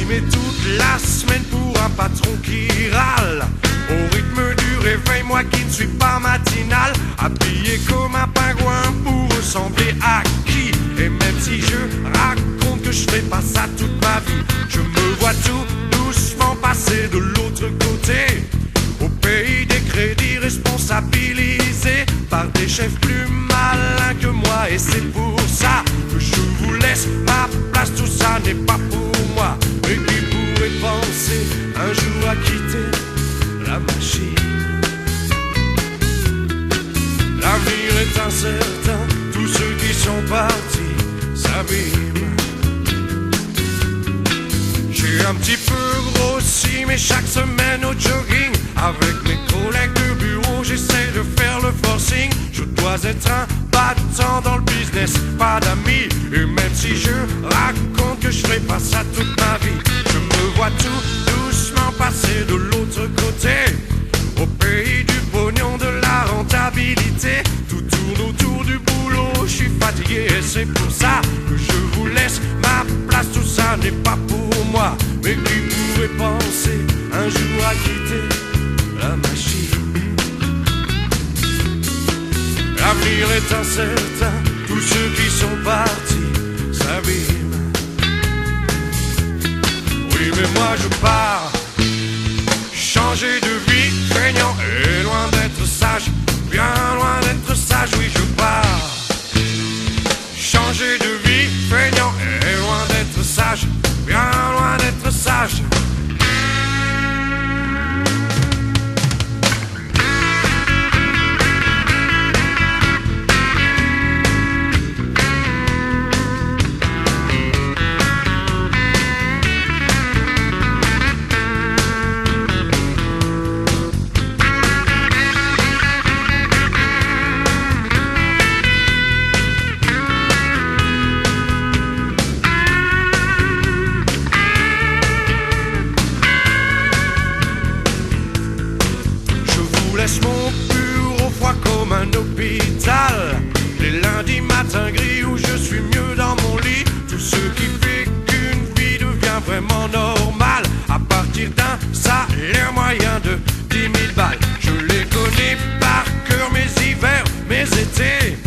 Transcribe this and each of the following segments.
mais toute la semaine pour un patron qui râle. Au rythme du réveil, moi qui ne suis pas matinal, habillé comme un pingouin pour ressembler à qui? Et même si je raconte que je ferai pas ça toute ma vie, je me vois tout doucement passer de l'autre côté, au pays des crédits responsabilisés par des chefs plus malins que moi. Et c'est pour ça que je vous laisse ma place. Tout ça n'est pas pour moi, mais qui pourrait penser un jour à quitter la machine? L'avenir est incertain, tous ceux qui sont partis s'abîment. J'ai un petit peu grossi, mais chaque semaine au jogging, avec mes collègues de bureau, j'essaie de faire le forcing. Je dois être un battant dans le business, pas d'amis. Et même si je raconte que je ferai pas ça toute ma vie, je me vois tout doucement passer de l'autre côté, au pays du pognon, de la rentabilité. Tout tourne autour du boulot, je suis fatigué et c'est pour ça que je vous laisse ma place. Tout ça n'est pas pour moi, mais qui pourrait penser un jour à quitter la machine? L'avenir est incertain, tous ceux qui sont partis s'abîment. Oui, mais moi je pars, changer de vie, feignant et loin d'être sage, bien loin d'être sage. Oui, je pars, changer de vie, feignant et loin d'être sage, bien loin d'être sage. Mon bureau froid comme un hôpital, les lundis matins gris où je suis mieux dans mon lit. Tout ce qui fait qu'une vie devient vraiment normale à partir d'un salaire moyen de 10 000 balles. Je les connais par cœur, mes hivers, mes étés,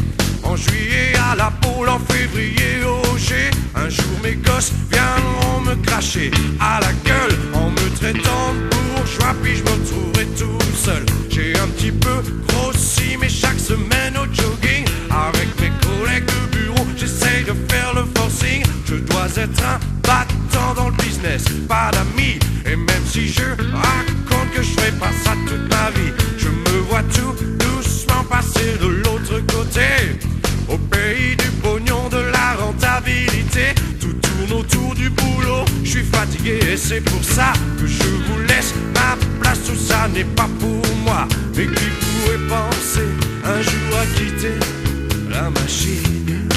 en juillet à la pôle, en février au G. Un jour mes gosses viendront me cracher à la gueule en me traitant de bourgeois, puis je me retrouverai tout seul. J'ai un petit peu grossi, mais chaque semaine au jogging, avec mes collègues de bureau, j'essaye de faire le forcing. Je dois être un battant dans le business, pas d'amis. Et même si je raconte que je ferai pas ça toute ma vie, je me vois tout doucement passer de l'autre côté, au pays du pognon, de la rentabilité. Tout tourne autour du boulot, je suis fatigué et c'est pour ça que je vous laisse ma place. Tout ça n'est pas pour moi, mais qui pourrait penser un jour à quitter la machine?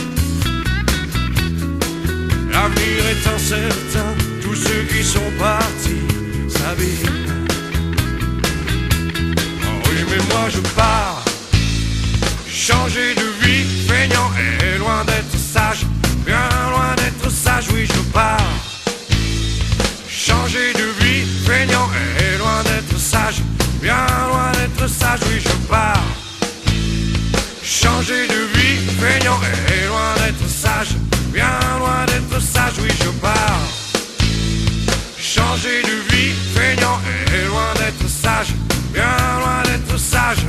L'avenir est incertain, tous ceux qui sont partis s'abîment. Oh oui, mais moi je pars, changer de vie, feignant et loin d'être sage, bien loin d'être sage. Oui, je pars, changer de vie, feignant et loin d'être sage, bien loin d'être sage. Oui, je pars, changer de vie, feignant et loin d'être sage, bien loin d'être sage. Oui, je pars, changer de vie, feignant et loin d'être sage, bien loin d'être sage.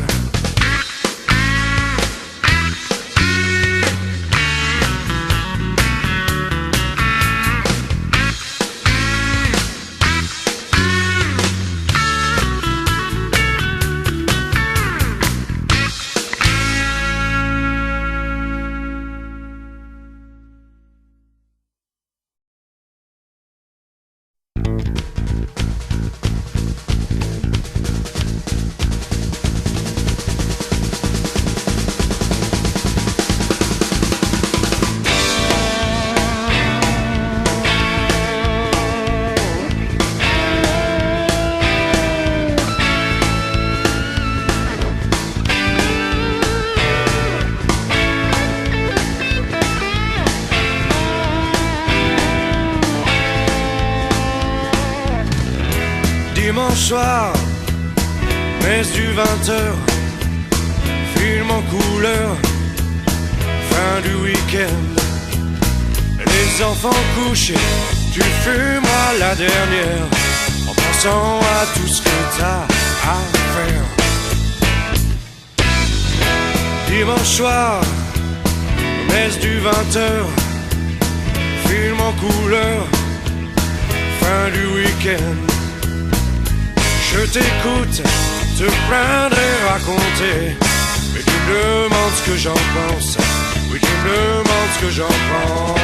Dimanche soir, messe du 20h, film en couleur, fin du week-end. Les enfants couchés, tu fumeras la dernière, en pensant à tout ce que t'as à faire. Dimanche soir, messe du 20h, film en couleur, fin du week-end. Je t'écoute, te plaindre et raconter, mais tu me demandes ce que j'en pense. Oui, tu me demandes ce que j'en pense.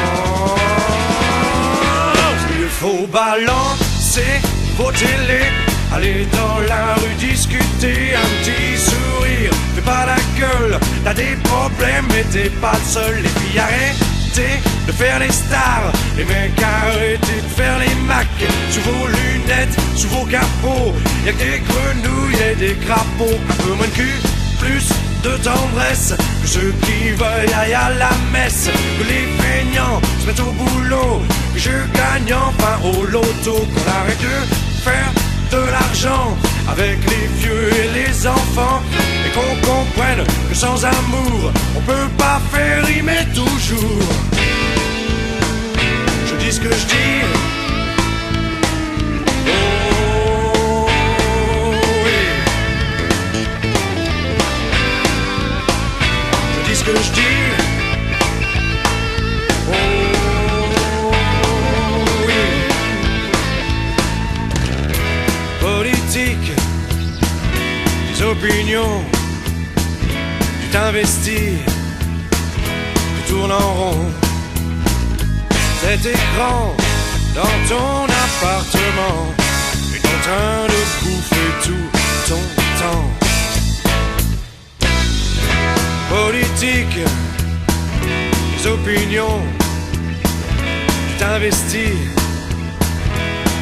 Il faut balancer vos télés, aller dans la rue discuter, un petit sourire. Fais pas la gueule, t'as des problèmes mais t'es pas le seul. Les filles arrêtez de faire les stars, les mecs arrêtez de faire les macs. Sous vos lunettes, sous vos capots, y'a que des grenouilles et des crapauds. Un peu moins de cul, plus de tendresse, que ceux qui veulent aillent à la messe, que les feignants se mettent au boulot, que je gagne enfin au loto, qu'on arrête de faire de l'argent avec les vieux et les enfants, et qu'on comprenne que sans amour on peut pas faire rimer toujours. Je dis ce que je dis. Oh oui. Je dis ce que je dis. Oh oui. Politique, des opinions, tu t'investis, tu tournes en rond. Cet écran dans ton appartement est en train de bouffer tout ton temps. Politique, des opinions, tu t'investis,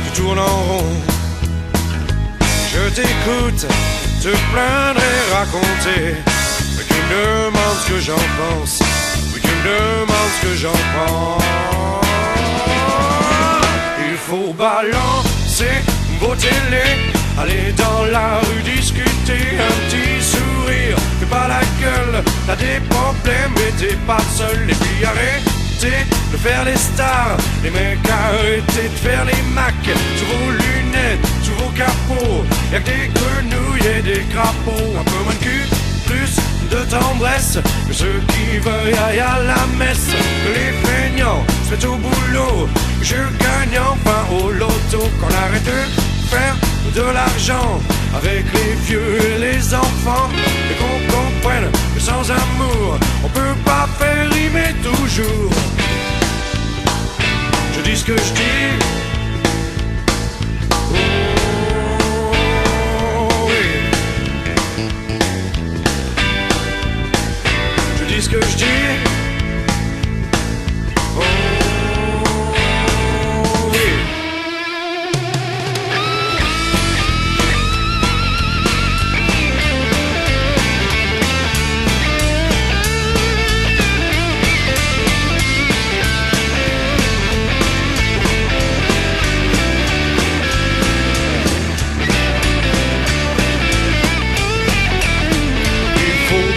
tu tournes en rond. Je t'écoute, te plaindre et raconter, mais tu me demandes ce que j'en pense. Oui, tu me demandes ce que j'en pense. Il faut balancer vos télés, aller dans la rue discuter, un petit sourire. Fais pas la gueule, t'as des problèmes mais t'es pas seul. Les filles arrêtez de faire les stars, les mecs arrêtez de faire les macs. Sous vos lunettes, sous vos capots, y'a que des grenouilles et des crapauds. Un peu moins de cul, plus de tendresse, que ceux qui veulent aillent à la messe, que les feignants se mettent au boulot, que je gagne enfin au loto, qu'on arrête de faire de l'argent avec les vieux et les enfants, et qu'on comprenne que sans amour on peut pas faire rimer toujours. Je dis ce que je dis. Oh oui. Je dis ce que je dis. Oh oui.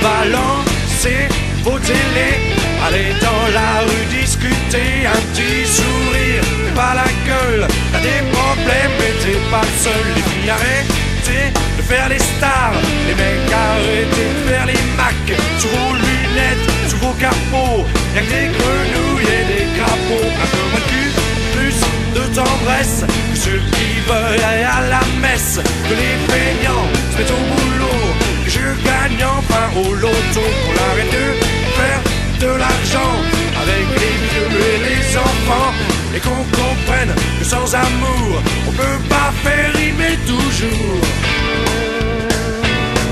Balancer vos télés, aller dans la rue discuter, un petit sourire. Fais pas la gueule, t'as des problèmes mais t'es pas le seul. Les filles arrêtez de faire les stars, les mecs arrêtez de faire les macs. Sous vos lunettes, sous vos capots, y'a que des grenouilles et des crapauds. Un peu moins de cul, plus de tendresse, que ceux qui veulent aller à la messe, que les feignants se mettent au boulot, que je gagne enfin au loto, qu'on arrête de faire de l'argent avec les vieux et les enfants, et qu'on comprenne que sans amour on peut pas faire rimer toujours.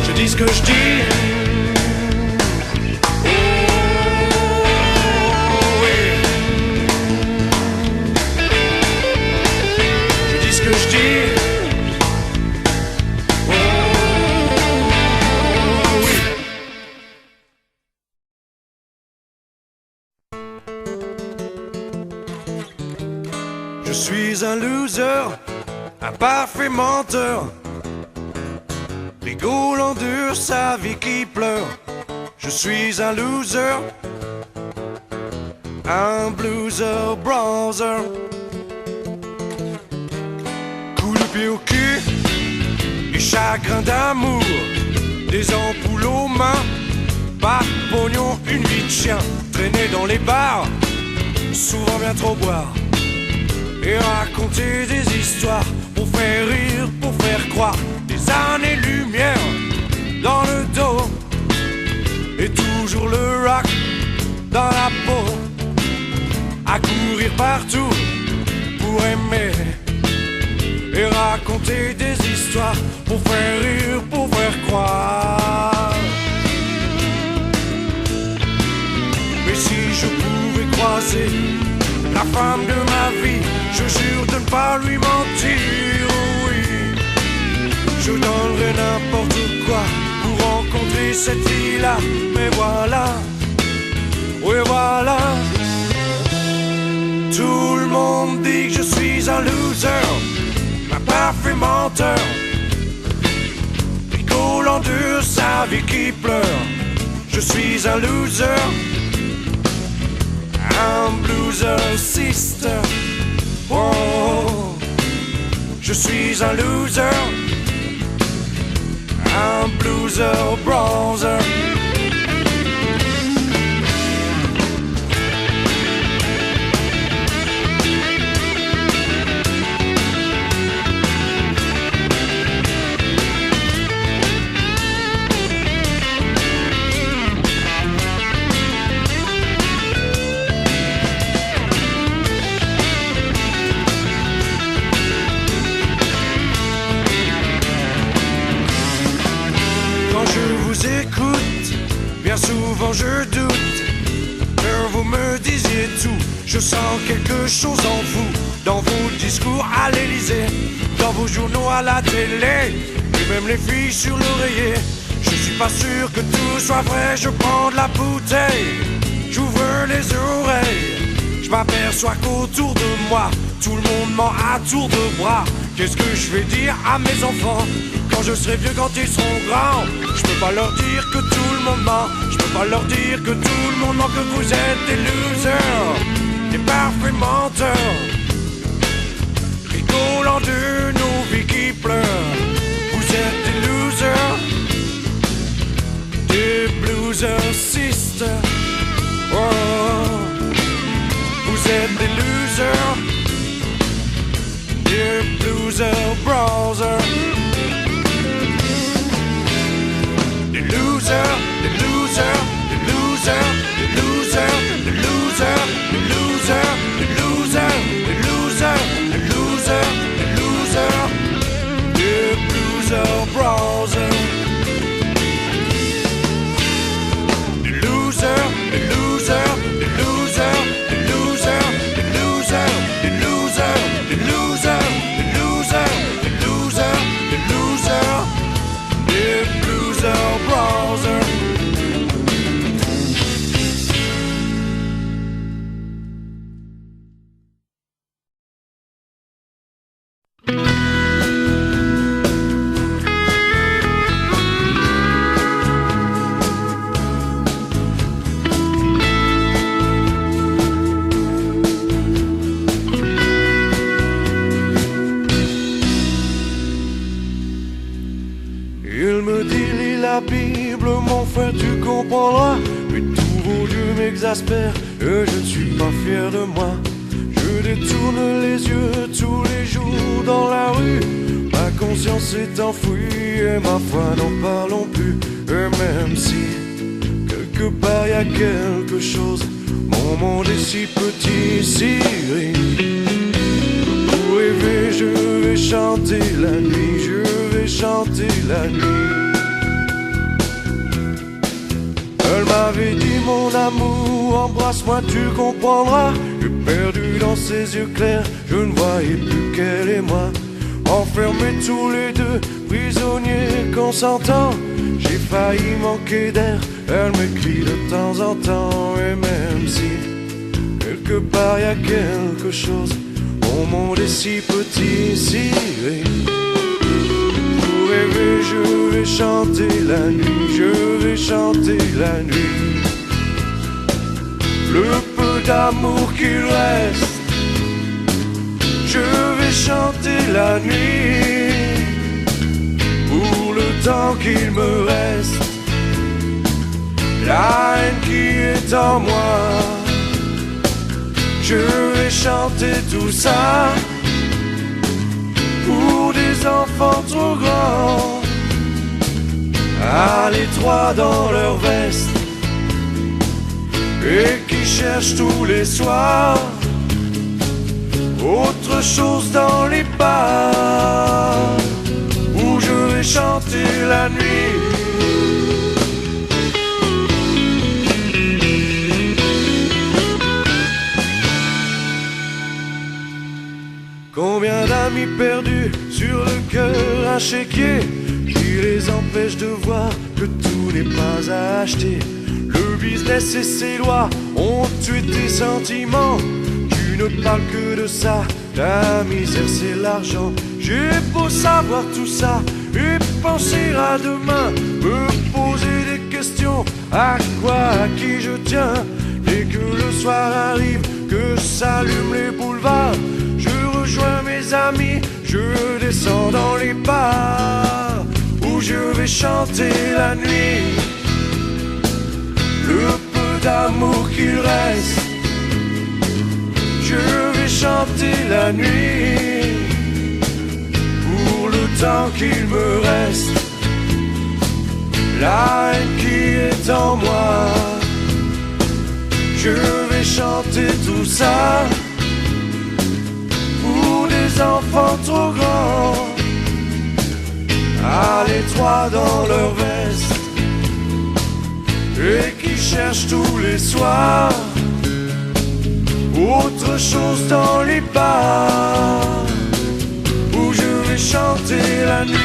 Je dis ce que je dis. Oh oui. Je dis ce que je dis. Je suis un loser, un parfait menteur, rigolant de sa vie qui pleure. Je suis un loser, un blueser browser. Coup de pied au cul et chagrin d'amour, des ampoules aux mains, pas de pognon, une vie de chien, traîner dans les bars, souvent bien trop boire et raconter des histoires pour faire rire, pour faire croire, des années-lumière dans le dos et toujours le rock dans la peau, à courir partout pour aimer et raconter des histoires pour faire rire, pour faire croire. Mais si je pouvais croiser la femme de ma vie, je jure de ne pas lui mentir, oui. Je donnerais n'importe quoi pour rencontrer cette fille-là. Mais voilà, oui voilà. Tout le monde dit que je suis un loser, un parfait menteur, rigolant de sa vie qui pleure. Je suis un loser, un blueser sister. Oh, je suis un loser, un blueser browser. Bien souvent je doute que vous me disiez tout. Je sens quelque chose en vous, dans vos discours à l'Élysée, dans vos journaux à la télé, et même les filles sur l'oreiller. Je suis pas sûr que tout soit vrai, je prends de la bouteille, j'ouvre les oreilles. Je m'aperçois qu'autour de moi, tout le monde ment à tour de bras. Qu'est-ce que je vais dire à mes enfants quand je serai vieux, quand ils seront grands? Je peux pas leur dire que tout le monde ment, je peux pas leur dire que tout le monde ment, que vous êtes des losers, des parfaits menteurs, rigolant de nos vies qui pleurent. Vous êtes des losers, des blueser sisters. Oh, vous êtes des losers, des blueser browsers. Des losers, des losers, des losers, des losers, des losers, des losers, des losers, des losers, des losers, des losers, des blueser browsers. Des losers, des losers, des losers, des losers, des losers, des losers, des losers, des losers, des losers, des losers, des blueser browsers. Il me dit lis la Bible, mon frère, tu comprendras. Mais tous vos dieux m'exaspèrent et je ne suis pas fier de moi. Je détourne les yeux tous les jours dans la rue. Ma conscience est enfouie et ma foi n'en parlons plus. Et même si quelque part y a quelque chose, mon monde est si petit, si gris. Pour rêver, je vais chanter la nuit, je vais chanter la nuit. Elle m'avait dit mon amour, embrasse-moi, tu comprendras. Que perdu dans ses yeux clairs, je ne voyais plus qu'elle et moi. Enfermés tous les deux, prisonniers consentants. J'ai failli manquer d'air, elle m'écrit de temps en temps. Et même si quelque part y a quelque chose, mon Mon monde est si petit, si gris. Pour rêver, je vais chanter la nuit, je vais chanter la nuit. Le peu d'amour qu'il reste, je vais chanter la nuit. Pour le temps qu'il me reste, la haine qui est en moi, je vais chanter tout ça. Pour des enfants trop grands, à l'étroit dans leur veste, et qui cherchent tous les soirs autre chose dans les bars, où je vais chanter la nuit. Combien d'amis perdus sur le cœur à chéquier, qui les empêche de voir que tout n'est pas à acheter. Le business et ses lois ont tué tes sentiments. Tu ne parles que de ça, la misère c'est l'argent. J'ai beau savoir tout ça et penser à demain, me poser des questions, à quoi, à qui je tiens. Dès que le soir arrive, que s'allument les boulevards, je rejoins mes amis, je descends dans les bars, où je vais chanter la nuit. Le peu d'amour qu'il reste, je vais chanter la nuit. Pour le temps qu'il me reste, la haine qui est en moi, je vais chanter tout ça. Pour des enfants trop grands, à l'étroit dans leur veste, et qui cherchent tous les soirs autre chose dans les bars, où je vais chanter la nuit.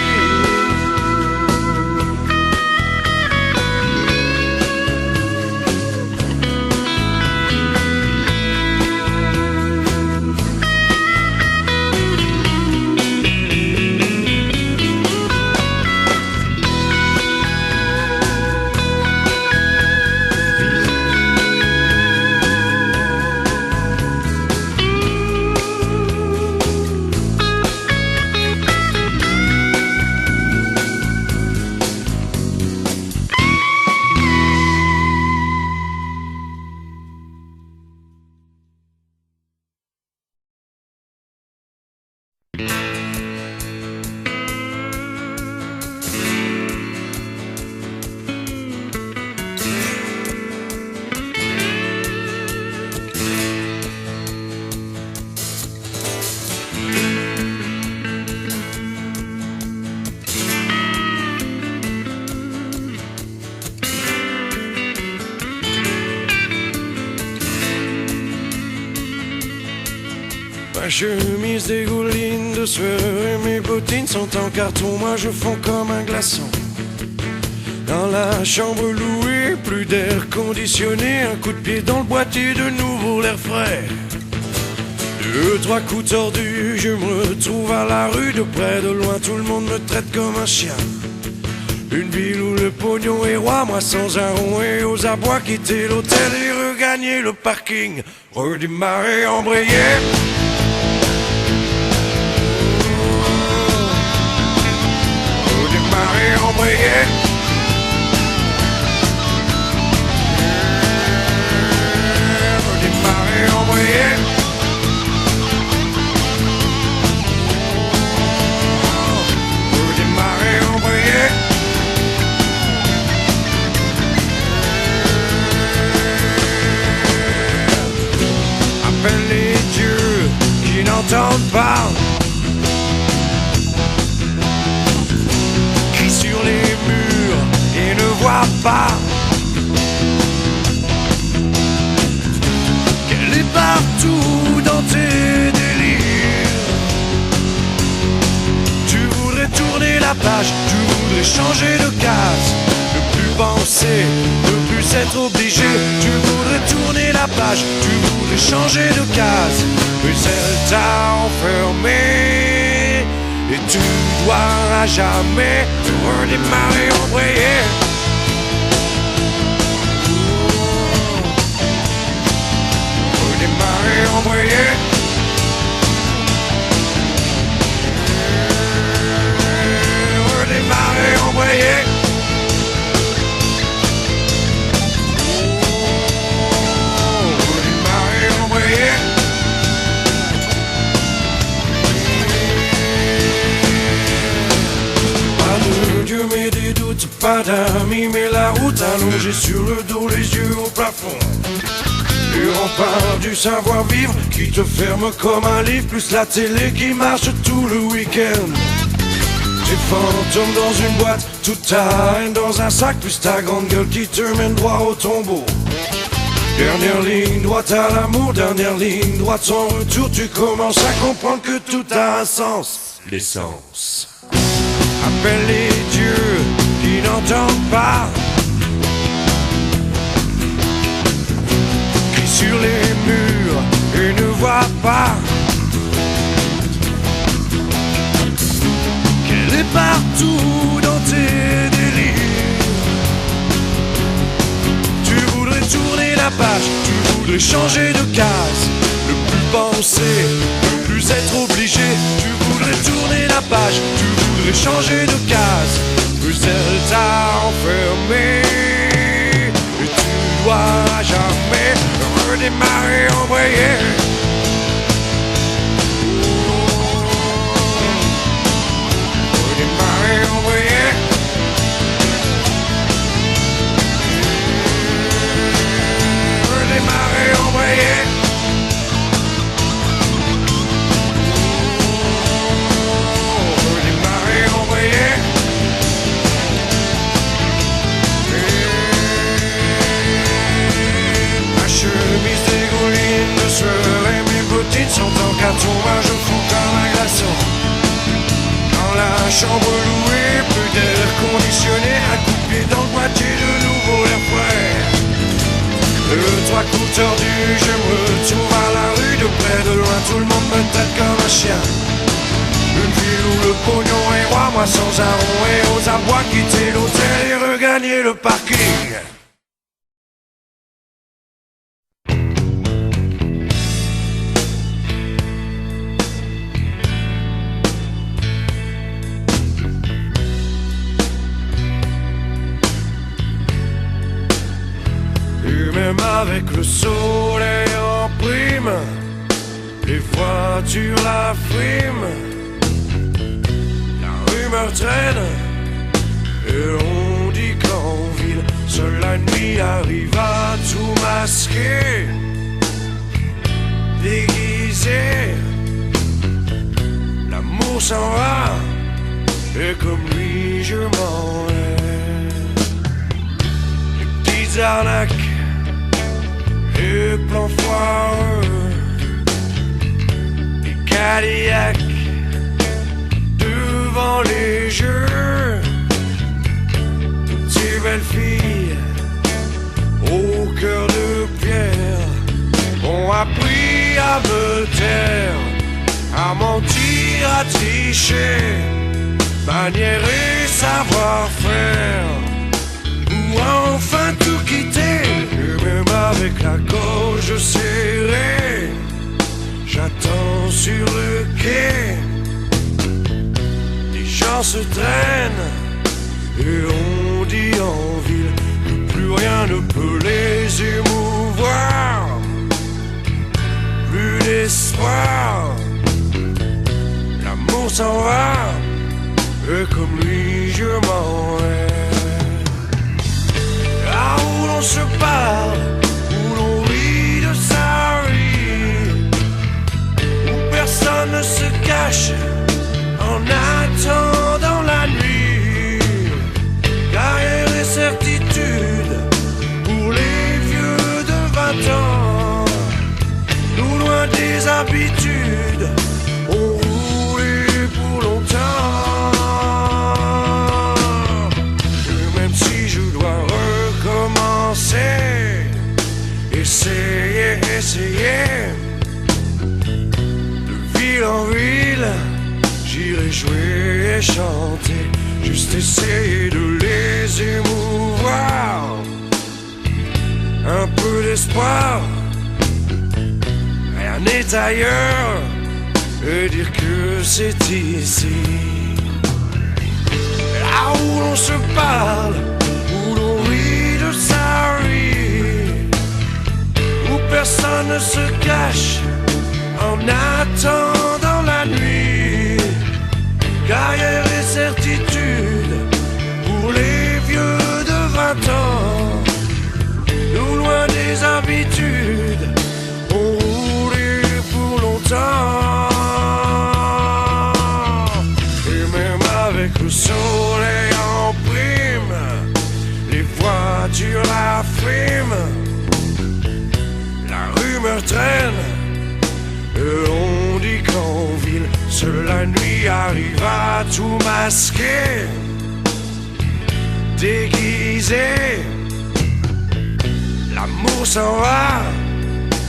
Ma chemise dégouline de sueur et mes bottines sont en carton. Moi je fonds comme un glaçon. Dans la chambre louée, plus d'air conditionné, un coup de pied dans le boîtier, de nouveau l'air frais. Deux, trois coups tordus, je me retrouve à la rue, de près, de loin, tout le monde me traite comme un chien. Une ville où le pognon est roi, moi sans un rond et aux abois, quitter l'hôtel et regagner le parking, redémarrer, embrayer. Redémarrer, embrayer. Redémarrer, embrayer. Redémarrer, embrayer. Appelle les dieux qui n'entendent pas, crie sur les murs et ne voit pas qu'elle est partout dans tes délires. Tu voudrais tourner la page, tu voudrais changer de case, ne plus penser, ne plus plus être obligé. Tu voudrais tourner la page, tu voudrais changer de case, mais elle t'a enfermé. Et tu dois à jamais te redémarrer, embrayer. Redémarrer, embrayer. Redémarrer, embrayer. Redémarrer, embrayer. Dieu met des doutes, pas d'amis, mais la route allongée sur le dos, les yeux au plafond. Les remparts du savoir-vivre qui te ferme comme un livre, plus la télé qui marche tout le week-end. Tes fantômes dans une boîte, toute ta haine dans un sac, plus ta grande gueule qui te mène droit au tombeau. Dernière ligne droite à l'amour, dernière ligne droite sans retour, tu commences à comprendre que tout a un sens. L'essence. Appelle les dieux qui n'entendent pas, crie sur les murs et ne voient pas qu'elle est partout dans tes délires. Tu voudrais tourner la page, tu voudrais changer de case, ne plus penser, ne plus être obligé. Tu voudrais tourner la page, tu voudrais changer de case, mais elle t'a enfermé. Et tu dois jamais redémarrer, embrayer. Redémarrer, embrayer. Redémarrer, embrayer. Et mes bottines sont en carton, moi je fous comme un glaçon. Dans la chambre louée, plus d'air conditionné, un coup de pied dans le boîtier, de nouveau l'air frais. Le trois coups tordus, je me retrouve à la rue, de près de loin, tout le monde me traite comme un chien. Une ville où le pognon est roi, moi sans un rond et aux abois, quitter l'hôtel et regagner le parking. Même avec le soleil en prime, les voitures la friment, la rumeur traîne, et on dit qu'en ville, seule la nuit arrive à tout masquer, déguisé. L'amour s'en va, et comme lui je m'en vais. Les petites arnaques, les plans foireux, les Cadillacs devant les jeux. Toutes ces belles filles au cœur de pierre ont appris à me taire, à mentir, à tricher, manière et savoir-faire, ou enfin tout quitter. Même avec la gorge serrée, j'attends sur le quai. Les gens se traînent et on dit en ville que plus rien ne peut les émouvoir. Plus d'espoir, l'amour s'en va, et comme lui je m'en vais. Là où l'on se parle, où l'on rit de sa vie, où personne ne se cache en attendant la nuit. Carrière et certitude pour les vieux de 20 ans, nous loin des habitudes, on roulé pour longtemps. Et même si je dois recommencer, en ville, j'irai jouer et chanter, juste essayer de les émouvoir. Un peu d'espoir, rien n'est ailleurs, et dire que c'est ici. Là où l'on se parle, où l'on rit de sa vie, où personne ne se cache en attendant la nuit. Carrière et certitude pour les vieux de 20 ans. Nous loin des habitudes, on roulé pour longtemps. Et même avec le soleil en prime, les voitures la friment, la rumeur traîne. Et on dit qu'en ville, seule la nuit arrive à tout masquer, déguisé. L'amour s'en va,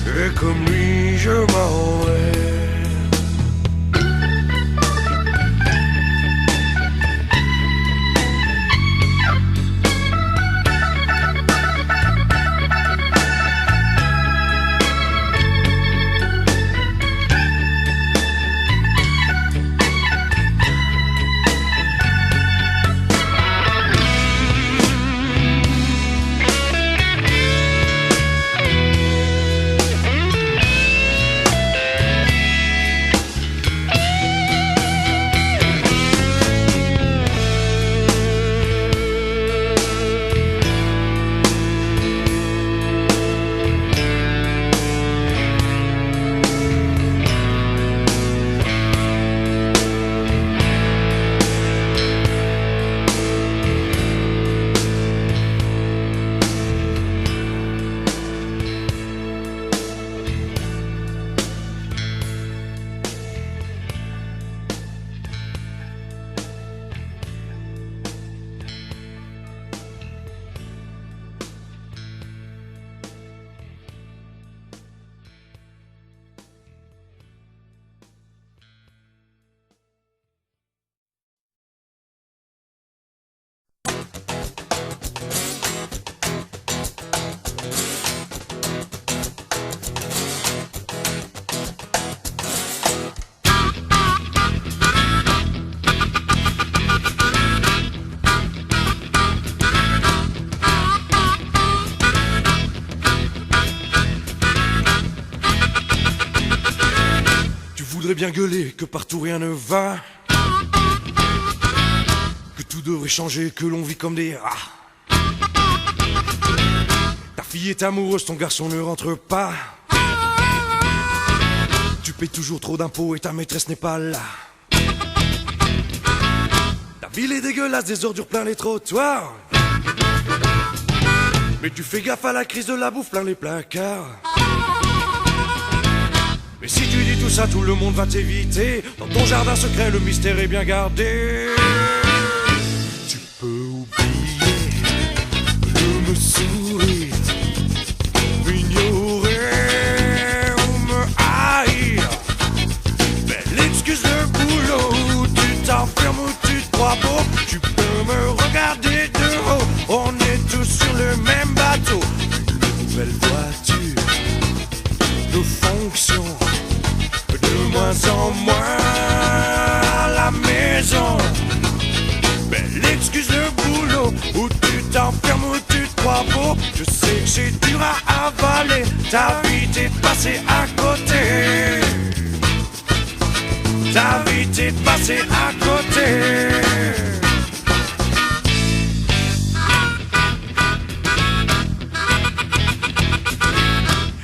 et comme lui je m'en vais. Bien gueuler que partout rien ne va, que tout devrait changer, que l'on vit comme des rats. Ta fille est amoureuse, ton garçon ne rentre pas. Tu payes toujours trop d'impôts et ta maîtresse n'est pas là. Ta ville est dégueulasse, des ordures plein les trottoirs. Mais tu fais gaffe à la crise de la bouffe plein les placards. Mais si tu dis tout ça, tout le monde va t'éviter. Dans ton jardin secret, le mystère est bien gardé. Tu peux oublier de me sourire, m'ignorer ou me haïr. Belle excuse de boulot, où tu t'enfermes, où tu te crois beau. Tu peux me regarder de haut, on est tous sur le même bateau. Une nouvelle voiture, nos fonctions, de moins en moins à la maison. Belle excuse de boulot, où tu t'enfermes, où tu te crois beau. Je sais que c'est dur à avaler, ta vie t'est passée à côté. Ta vie t'est passée à côté.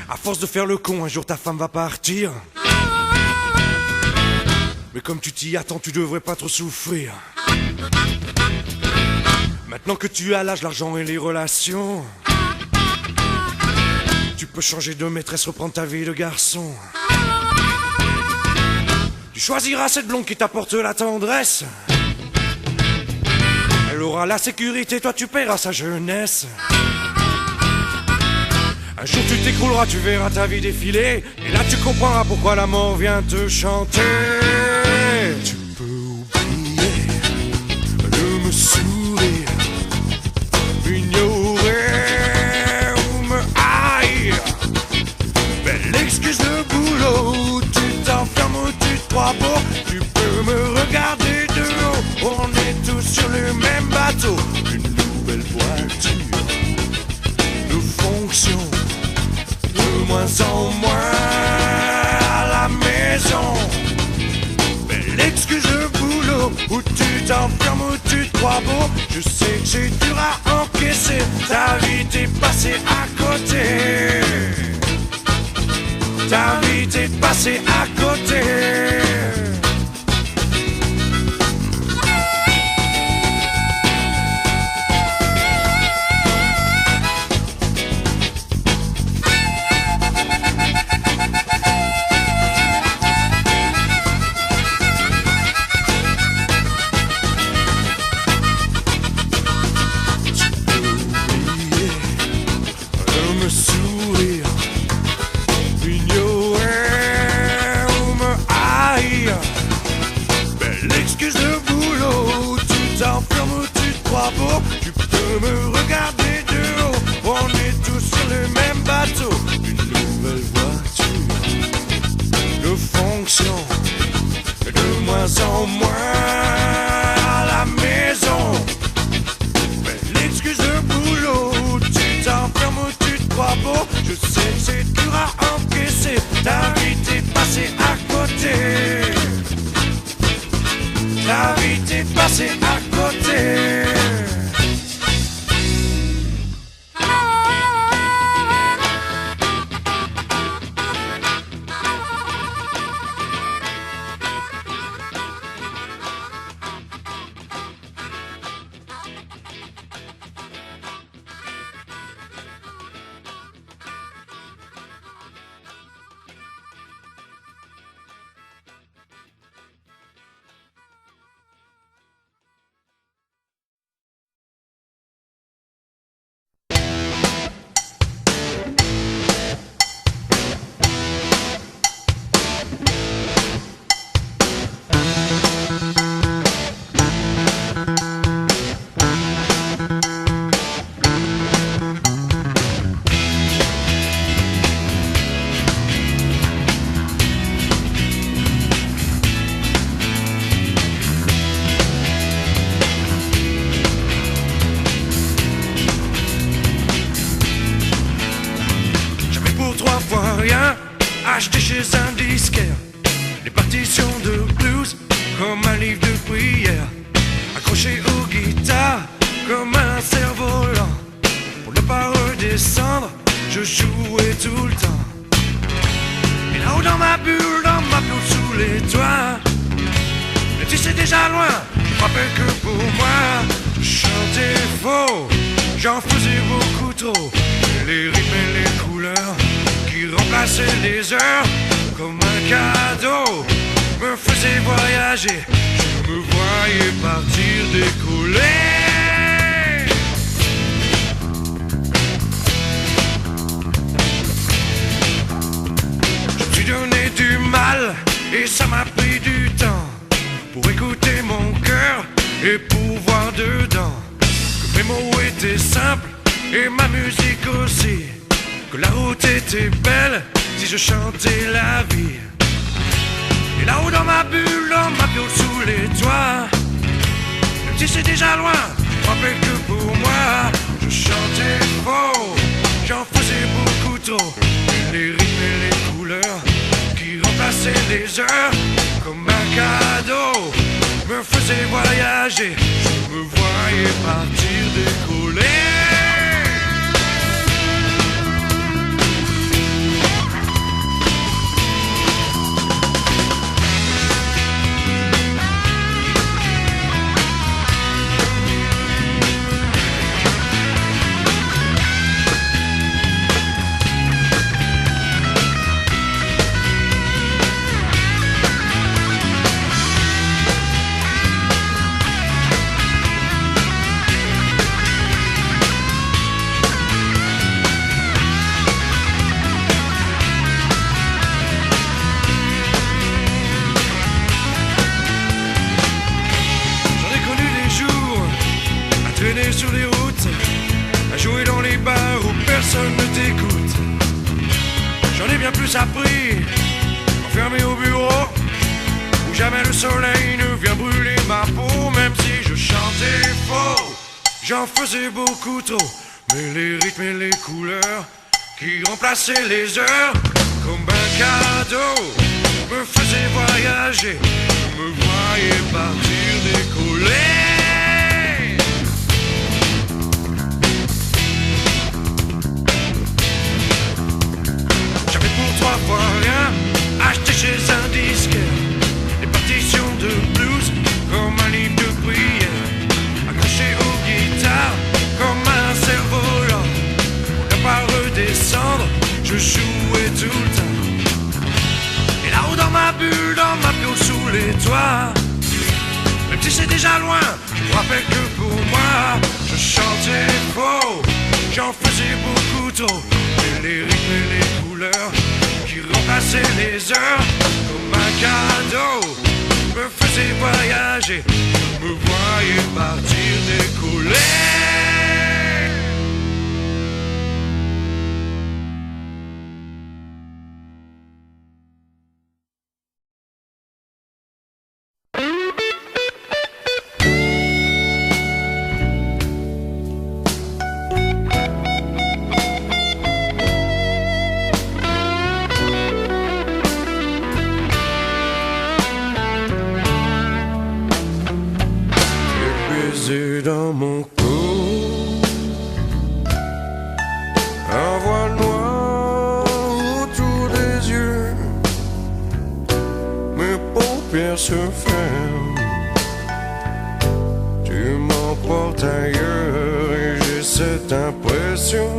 À force de faire le con, un jour ta femme va partir. Mais comme tu t'y attends, tu devrais pas trop souffrir. Maintenant que tu as l'âge, l'argent et les relations, tu peux changer de maîtresse, reprendre ta vie de garçon. Tu choisiras cette blonde qui t'apporte la tendresse. Elle aura la sécurité, toi tu paieras sa jeunesse. Un jour tu t'écrouleras, tu verras ta vie défiler, et là tu comprendras pourquoi la mort vient te chanter. Tu peux oublier de me sourire, m'ignorer ou me haïr. Belle excuse de boulot, tu t'enfermes ou tu te crois beau. Tu peux me regarder de haut, on est tous sur le même bateau. Une nouvelle voiture de fonction, de moins en moins à la maison. Belle excuse de boulot, où tu t'enfermes, où tu te crois beau. Je sais que c'est dur à encaisser, ta vie t'est passée à côté. Ta vie t'est passée à côté. Tu peux me regarder de haut, on est tous sur le même bateau. Une nouvelle voiture de fonction, de moins en moins à la maison. Belle excuse de boulot, tu t'enfermes ou tu te crois beau. Je sais que c'est dur à encaisser, ta vie t'est passée à côté. Ta vie t'est passée à côté. Rien acheté chez un disquaire, des partitions de blues comme un livre de prière, accroché aux guitares comme un cerf-volant. Pour ne pas redescendre, je jouais tout le temps. Et là-haut dans ma bulle sous les toits, mais tu sais déjà loin, je me rappelle que pour moi, je chantais faux, j'en faisais beaucoup trop. Et les rythmes et les couleurs qui remplaçait les heures comme un cadeau, me faisait voyager, je me voyais partir décoller. Je me suis donné du mal et ça m'a pris du temps pour écouter mon cœur et pour voir dedans que mes mots étaient simples et ma musique aussi, que la route était belle si je chantais la vie. Et là-haut dans ma bulle sous les toits, même si c'est déjà loin, je me rappelle que pour moi, je chantais faux, j'en faisais beaucoup trop. Et les rythmes et les couleurs qui remplaçaient les heures comme un cadeau me faisaient voyager, je me voyais partir décoller. traîner sur les routes, à jouer dans les bars où personne ne t'écoute. J'en ai bien plus appris, enfermé au bureau, où jamais le soleil ne vient brûler ma peau. Même si je chantais faux, j'en faisais beaucoup trop. Mais les rythmes et les couleurs qui remplaçaient les heures comme un cadeau me faisaient voyager, me voyais partir décoller. J'avais pour 3 fois rien acheté chez un disquaire, des partitions de blues comme un livre de prière, accroché aux guitares comme un cerf-volant. Pour ne pas redescendre, je jouais tout le temps. Et là-haut dans ma bulle, dans ma bulle sous les toits, même si c'est déjà loin, je me rappelle que pour moi, je chantais faux, j'en faisais beaucoup trop. Et les rythmes et les couleurs qui remplaçaient les heures comme un cadeau me faisaient voyager, me voyais partir décoller. Dans mon cou, un voile noir autour des yeux, mes paupières se ferment, tu m'emportes ailleurs et j'ai cette impression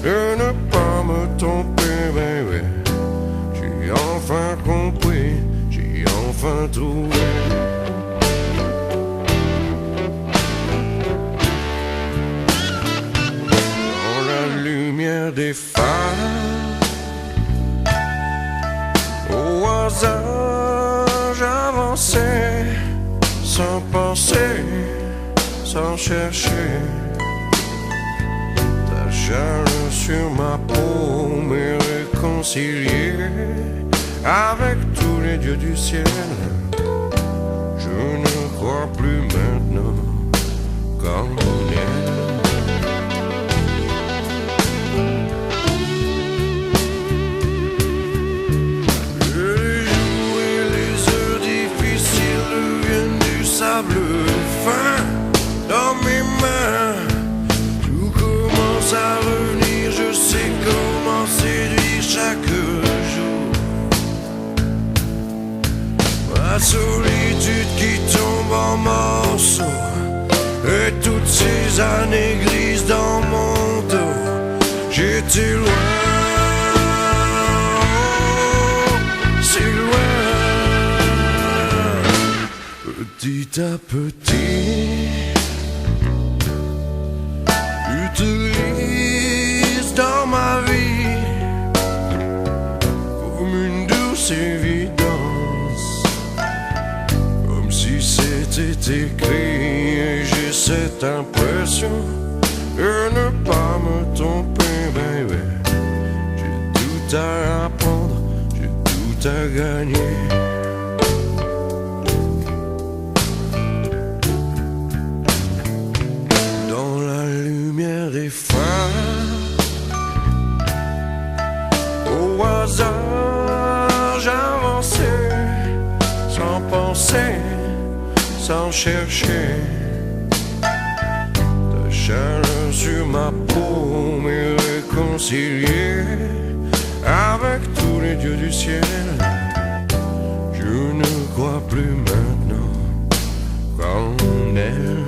de ne pas me tromper, bébé. J'ai enfin compris, j'ai enfin trouvé. Des phares, au hasard j'avançais, sans penser, sans chercher. Ta chaleur sur ma peau m'est réconciliée avec tous les dieux du ciel. Je ne crois plus maintenant qu'en elle. Sable fin dans mes mains, tout commence à revenir. Je sais comment séduire chaque jour. Ma solitude qui tombe en morceaux, et toutes ces années grises dans mon dos. J'étais loin, c'est loin. Petit à petit, tu te glisses dans ma vie comme une douce évidence, comme si c'était écrit. Et j'ai cette impression de ne pas me tromper, baby. J'ai tout à apprendre, j'ai tout à gagner. Des phares, au hasard j'avançais, sans penser, sans chercher. Ta chaleur sur ma peau m'est réconciliée avec tous les dieux du ciel. Je ne crois plus maintenant qu'en elle.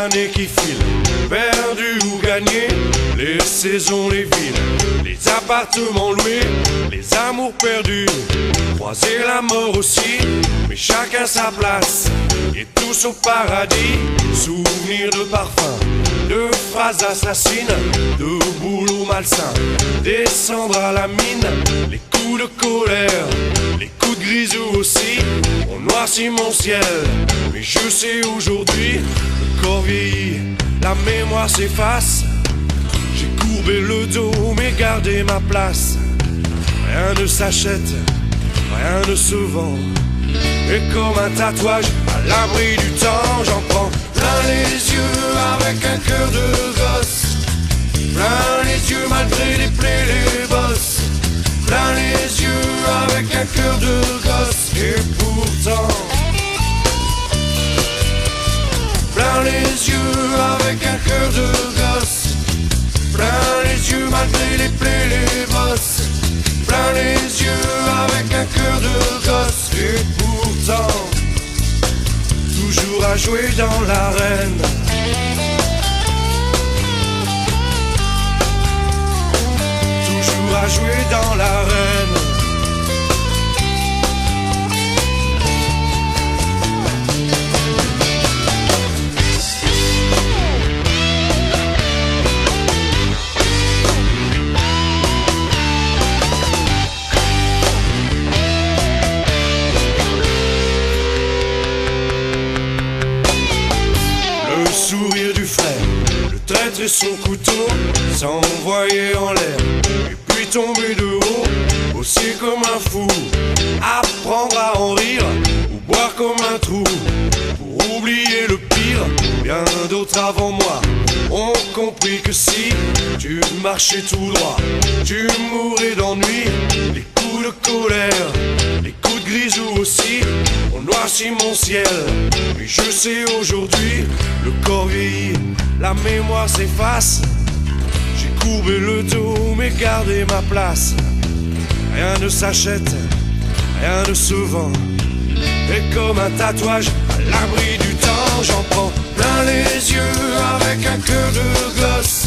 années qui filent, perdu ou gagné, les saisons, les villes, les appartements loués, les amours perdus, croiser la mort aussi, mais chacun sa place, et tous au paradis, souvenirs de parfums, de phrases assassines, de boulot malsain, descendre à la mine, les coups de colère, les coups de grisou aussi, ont noirci mon ciel, mais je sais aujourd'hui, le corps vieillit, la mémoire s'efface, j'ai courbé le dos mais gardé ma place, rien ne s'achète, rien ne se vend, et comme un tatouage à l'abri du temps, j'en prends plein les yeux avec un cœur de gosse, plein les yeux malgré les plaies, les bosses, plein les yeux avec un cœur de gosse, et pourtant plein les yeux avec un cœur de gosse, plein les yeux malgré les plaies, les bosses, plein les yeux avec un cœur de gosse, et pourtant toujours à jouer dans l'arène. Toujours à jouer dans l'arène. Le sourire du frère, le traître et son couteau s'envoyer en l'air, et puis tomber de haut, aussi comme un fou, apprendre à en rire, ou boire comme un trou, pour oublier le pire. Bien d'autres avant moi ont compris que si tu marchais tout droit, tu mourrais d'ennui. Les coups de colère, les coups de grisou aussi, ont noirci mon ciel, mais je sais aujourd'hui, le corps vieillit, la mémoire s'efface, j'ai courbé le dos mais gardé ma place, rien ne s'achète, rien ne se vend, et comme un tatouage à l'abri du temps, j'en prends plein les yeux avec un cœur de gosse,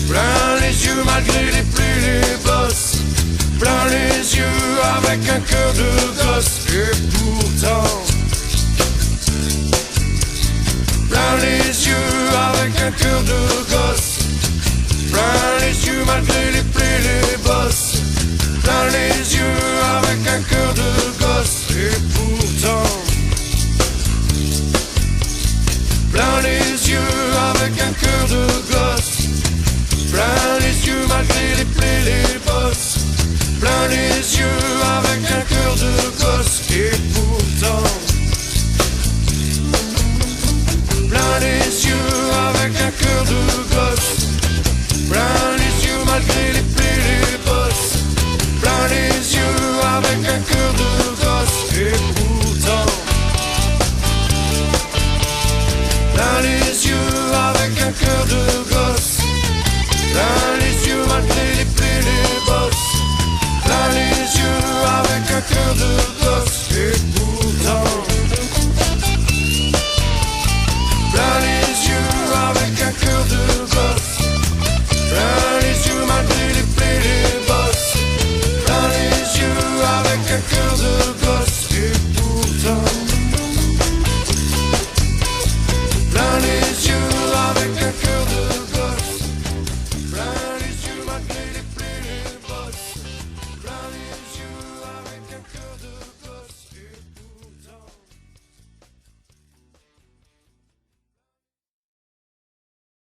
plein les yeux malgré les plaies, les bosses, plein les yeux avec un cœur de gosse, et pourtant plein les yeux avec un cœur de gosse, plein les yeux malgré les plaies, les bosses, plein les yeux avec un cœur de gosse, et pourtant plein les yeux avec un cœur de gosse, plein les yeux malgré les plaies, les bosses, plein les yeux avec un cœur de gosse, et pourtant plein les yeux avec un cœur de gosse, plein les yeux malgré les plaies, les bosses, plein les yeux avec un cœur de gosse, et pourtant